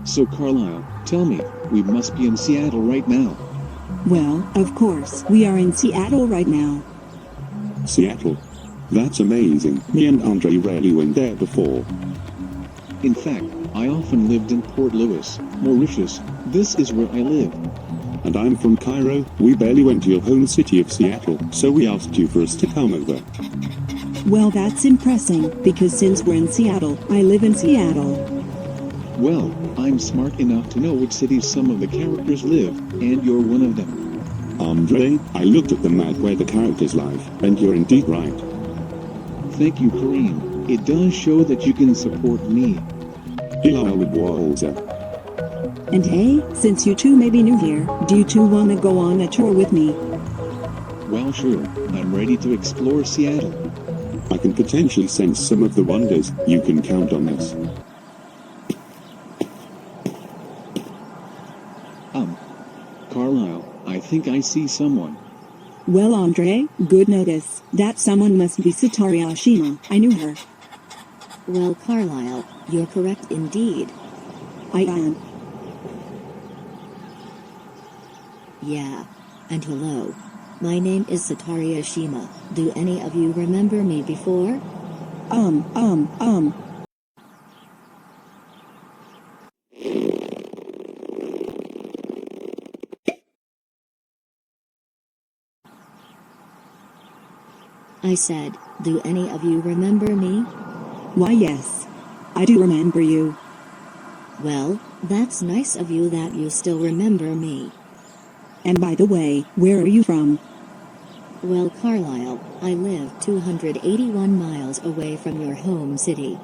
So Carlisle, tell me, we must be in Seattle right now. Well, of course, we are in Seattle right now. Seattle? That's amazing. Me and Andre rarely went there before. In fact, I often lived in Port Louis, Mauritius. This is where I live. And I'm from Cairo. We barely went to your home city of Seattle, so we asked you for us to come over. Well, that's impressive, because since we're in Seattle, I live in Seattle. Well, I'm smart enough to know which cities some of the characters live, and you're one of them. Andre, I looked at the map where the characters live, and you're indeed right. Thank you, Kareem. It does show that you can support me. And hey, since you two may be new here, do you two want to go on a tour with me? Well, sure. I'm ready to explore Seattle. I can potentially sense some of the wonders. You can count on this. Carlisle, I think I see someone. Well, Andre, good notice. That someone must be Satari Ashima. I knew her. Well, Carlisle, you're correct indeed. I am. Yeah. And hello. My name is Satari Ashima. Do any of you remember me before? I said, do any of you remember me? Why, yes. I do remember you. Well, that's nice of you that you still remember me. And by the way, where are you from? Well, Carlisle, I live 281 miles away from your home city.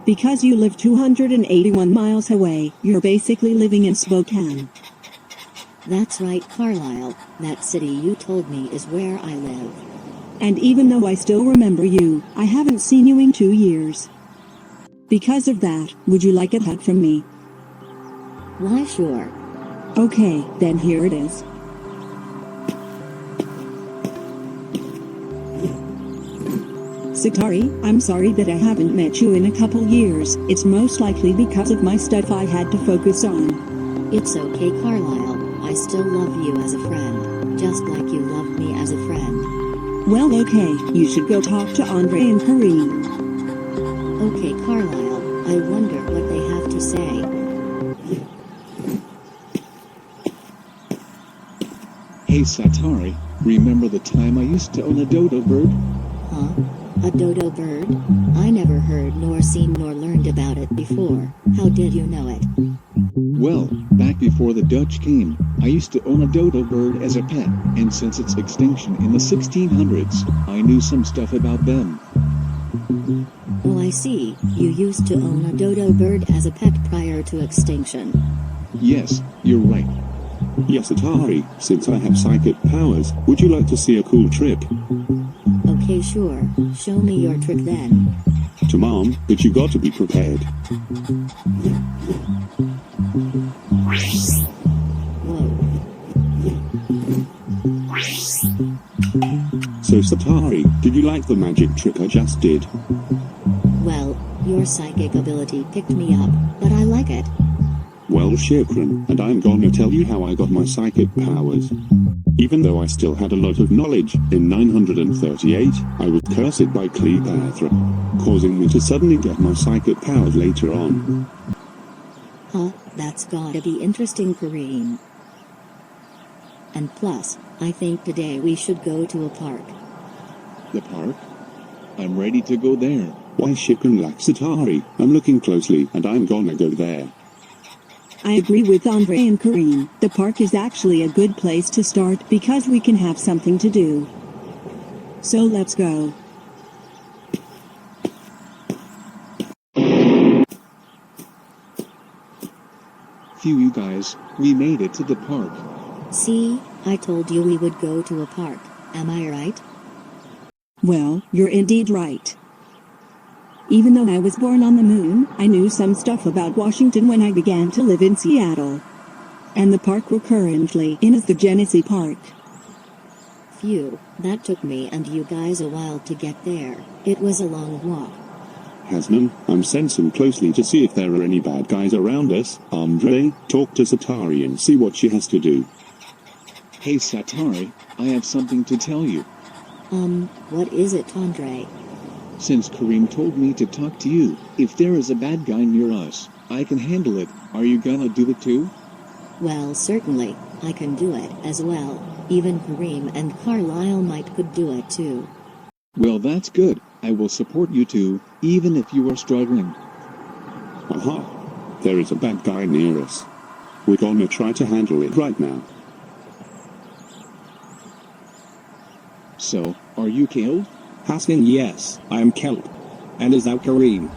Because you live 281 miles away, you're basically living in Spokane. That's right, Carlisle. That city you told me is where I live. And even though I still remember you, I haven't seen you in 2 years. Because of that, would you like a hug from me? Why, sure. Okay, then here it is. Satari, I'm sorry that I haven't met you in a couple years. It's most likely because of my stuff I had to focus on. It's okay, Carlisle. I still love you as a friend, just like you loved me as a friend. Well, okay, you should go talk to Andre and Kareem. Okay, Carlisle, I wonder what they have to say. Hey Satari, remember the time I used to own a dodo bird? Huh? A dodo bird? I never heard nor seen nor learned about it before. How did you know it? Well, back before the Dutch came, I used to own a dodo bird as a pet, and since its extinction in the 1600s, I knew some stuff about them. Oh, I see. You used to own a dodo bird as a pet prior to extinction. Yes, you're right. Yes, Atari, since I have psychic powers, would you like to see a cool trick? Okay, sure. Show me your trick then. To Mom, but you got to be prepared. Whoa. So Satari, did you like the magic trick I just did? Well, your psychic ability picked me up, but I like it. Well, Shikran, and I'm gonna tell you how I got my psychic powers. Even though I still had a lot of knowledge, in 938, I was cursed by Cleopatra, causing me to suddenly get my psychic powers later on. Huh, that's gotta be interesting, Kareem. And plus, I think today we should go to a park. The park? I'm ready to go there. Why Shikran like Satari? I'm looking closely, and I'm gonna go there. I agree with Andre and Kareem. The park is actually a good place to start because we can have something to do. So let's go. Phew, you guys, we made it to the park. See, I told you we would go to a park. Am I right? Well, you're indeed right. Even though I was born on the moon, I knew some stuff about Washington when I began to live in Seattle. And the park we're currently in is the Genesee Park. Phew, that took me and you guys a while to get there. It was a long walk. Hasman, I'm sensing closely to see if there are any bad guys around us. Andre, talk to Satari and see what she has to do. Hey Satari, I have something to tell you. What is it, Andre? Since Kareem told me to talk to you, if there is a bad guy near us, I can handle it. Are you gonna do it too? Well, certainly, I can do it as well. Even Kareem and Carlisle might could do it too. Well, that's good. I will support you two, even if you are struggling. Aha! There is a bad guy near us. We're gonna try to handle it right now. So, are you killed? Hassan, yes, I am Kelp. And is that Kareem?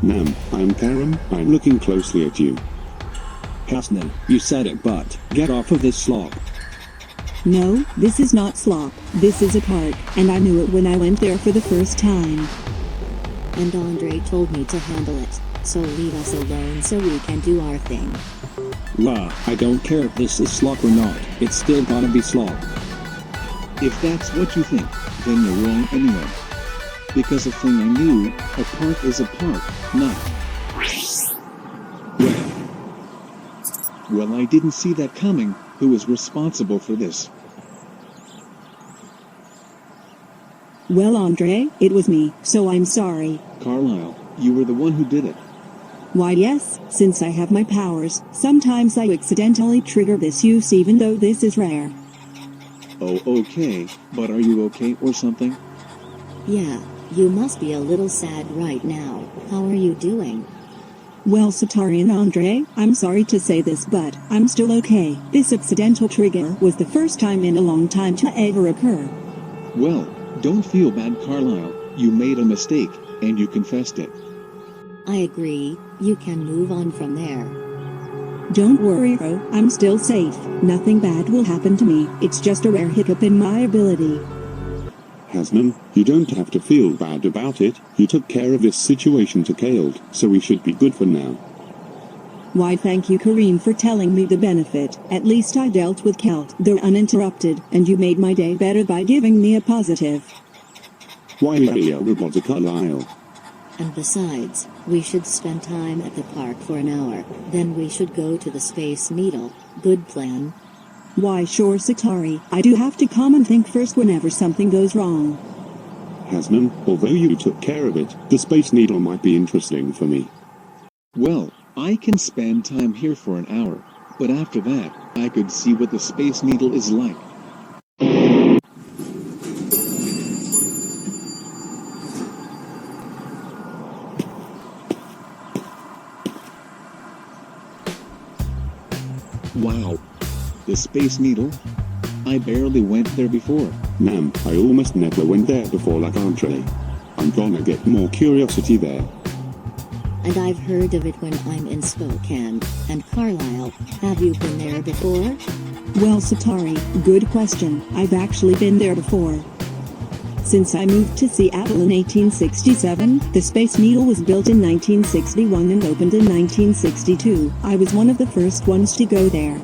Nam, I'm Karam, I'm looking closely at you. Hassan, you said it, but get off of this slop. No, this is not slop, this is a park, and I knew it when I went there for the first time. And Andre told me to handle it, so leave us alone so we can do our thing. I don't care if this is slop or not, it's still gonna be slop. If that's what you think, then you're wrong anyway. Because a thing I knew, a park is a park, not. Well, I didn't see that coming. Who is responsible for this? Well, Andre, it was me, so I'm sorry. Carlisle, you were the one who did it. Why yes, since I have my powers, sometimes I accidentally trigger this use even though this is rare. Oh, okay, but are you okay or something? Yeah, you must be a little sad right now. How are you doing? Well, Satari and Andre, I'm sorry to say this, but I'm still okay. This accidental trigger was the first time in a long time to ever occur. Well, don't feel bad, Carlisle. You made a mistake, and you confessed it. I agree, you can move on from there. Don't worry, bro, I'm still safe. Nothing bad will happen to me, it's just a rare hiccup in my ability. Hasman, you don't have to feel bad about it. You took care of this situation to Kaled, so we should be good for now. Why, thank you, Kareem, for telling me the benefit. At least I dealt with Kelt there uninterrupted, and you made my day better by giving me a positive. Why are you robots, Carlisle? And besides, we should spend time at the park for an hour, then we should go to the Space Needle. Good plan. Why sure, Satari, I do have to calm and think first whenever something goes wrong. Hasman, although you took care of it, the Space Needle might be interesting for me. Well, I can spend time here for an hour, but after that, I could see what the Space Needle is like. Wow. The Space Needle? I barely went there before. Nam, I almost never went there before like Andre. I'm gonna get more curiosity there. And I've heard of it when I'm in Spokane. And Carlisle, have you been there before? Well, Satari, good question. I've actually been there before. Since I moved to Seattle in 1867, the Space Needle was built in 1961 and opened in 1962. I was one of the first ones to go there.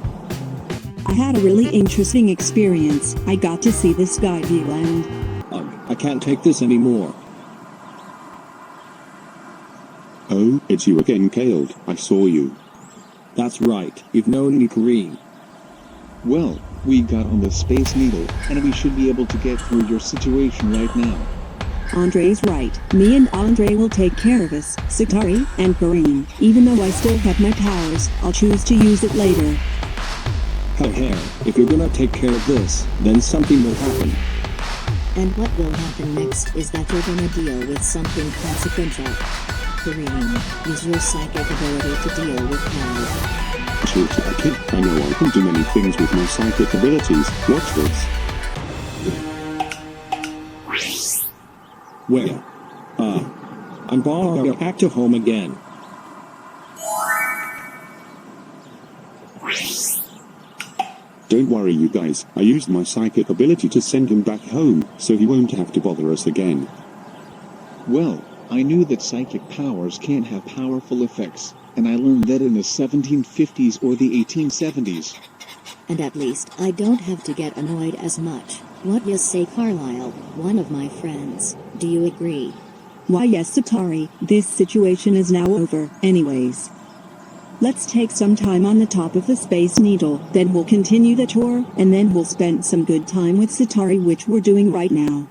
I had a really interesting experience. I got to see the sky view and... I can't take this anymore. Oh, it's you again, Kaled. I saw you. That's right, you've known me, Kareem. Well, we got on the Space Needle, and we should be able to get through your situation right now. Andre's right. Me and Andre will take care of us, Satari and Kareem. Even though I still have my powers, I'll choose to use it later. Hey, if you're gonna take care of this, then something will happen. And what will happen next is that you're gonna deal with something consequential. Kareem, use your psychic ability to deal with power. Shoot, I know I can do many things with my psychic abilities. Watch this. Where? I'm back to home again. Don't worry, you guys. I used my psychic ability to send him back home, so he won't have to bother us again. Well, I knew that psychic powers can't have powerful effects, and I learned that in the 1750s or the 1870s. And at least I don't have to get annoyed as much. What you say, Carlisle, one of my friends, do you agree? Why yes, Satari, this situation is now over, anyways. Let's take some time on the top of the Space Needle, then we'll continue the tour, and then we'll spend some good time with Satari, which we're doing right now.